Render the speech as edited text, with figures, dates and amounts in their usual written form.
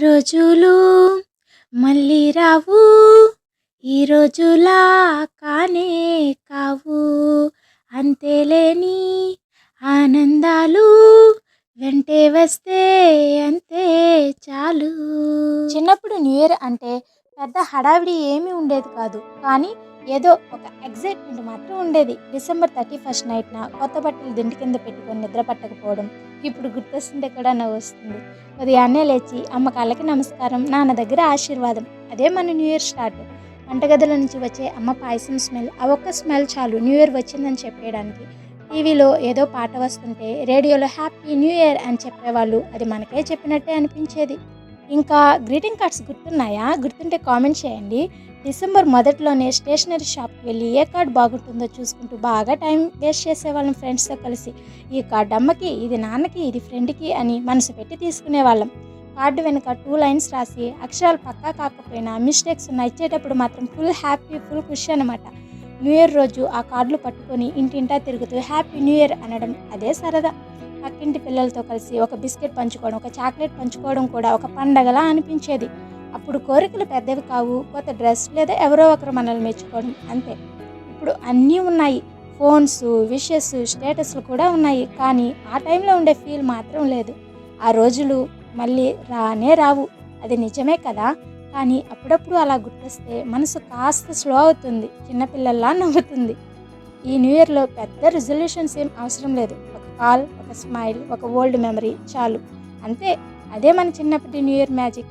రోజులు మళ్ళీ రావు, ఈ రోజులా కానే కావు, అంతేలేని ఆనందాలు వెంటే వస్తే అంతే చాలు. చిన్నప్పుడు న్యూ ఇయర్ అంటే పెద్ద హడావిడి ఏమీ ఉండేది కాదు, కానీ ఏదో ఒక ఎగ్జైట్మెంట్ మాత్రం ఉండేది. డిసెంబర్ 31 నైట్న కొత్త బట్టలు దిండు కింద పెట్టుకొని నిద్ర పట్టకపోవడం ఇప్పుడు గుర్తొస్తుంటే కూడా నవ్వు వస్తుంది. ఉదయాన్నే లేచి అమ్మ కాళ్ళకి నమస్కారం, నాన్న దగ్గర ఆశీర్వాదం, అదే మన న్యూ ఇయర్ స్టార్ట్. వంటగదిలో నుంచి వచ్చే అమ్మ పాయసం స్మెల్, ఆ ఒక్క స్మెల్ చాలు న్యూ ఇయర్ వచ్చిందని చెప్పేయడానికి. టీవీలో ఏదో పాట వస్తుంటే రేడియోలో హ్యాపీ న్యూ ఇయర్ అని చెప్పేవాళ్ళు, అది మనకే చెప్పినట్టే అనిపించేది. ఇంకా గ్రీటింగ్ కార్డ్స్ గుర్తున్నాయా? గుర్తుంటే కామెంట్ చేయండి. డిసెంబర్ మొదట్లోనే స్టేషనరీ షాప్కి వెళ్ళి ఏ కార్డ్ బాగుంటుందో చూసుకుంటూ బాగా టైం వేస్ట్ చేసేవాళ్ళం ఫ్రెండ్స్తో కలిసి. ఈ కార్డ్ అమ్మకి, ఇది నాన్నకి, ఇది ఫ్రెండ్కి అని మనసు పెట్టి తీసుకునేవాళ్ళం. కార్డు వెనుక 2 లైన్స్ రాసి, అక్షరాలు పక్కా కాకపోయినా మిస్టేక్స్ ఉన్న ఇచ్చేటప్పుడు మాత్రం ఫుల్ హ్యాపీ, ఫుల్ ఖుషి అనమాట. న్యూ ఇయర్ రోజు ఆ కార్డులు పట్టుకొని ఇంటింటా తిరుగుతూ హ్యాపీ న్యూ ఇయర్ అనడం అదే సరదా. పక్కింటి పిల్లలతో కలిసి ఒక బిస్కెట్ పంచుకోవడం, ఒక చాక్లెట్ పంచుకోవడం కూడా ఒక పండగలా అనిపించేది. అప్పుడు కోరికలు పెద్దవి కావు, కొత్త డ్రెస్ లేదా ఎవరో ఒకరు మనల్ని మెచ్చుకోవడం అంతే. ఇప్పుడు అన్నీ ఉన్నాయి, ఫోన్స్, విషెస్, స్టేటస్లు కూడా ఉన్నాయి, కానీ ఆ టైంలో ఉండే ఫీల్ మాత్రం లేదు. ఆ రోజులు మళ్ళీ రానే రావు, అది నిజమే కదా. కానీ అప్పుడప్పుడు అలా గుర్తొస్తే మనసు కాస్త స్లో అవుతుంది, చిన్నపిల్లల్లా నవ్వుతుంది. ఈ న్యూ ఇయర్లో పెద్ద రిజల్యూషన్స్ ఏం అవసరం లేదు. ఒక కాల్, ఒక స్మైల్, ఒక ఓల్డ్ మెమరీ చాలు, అంతే. అదే మన చిన్నప్పటి న్యూ ఇయర్ మ్యాజిక్.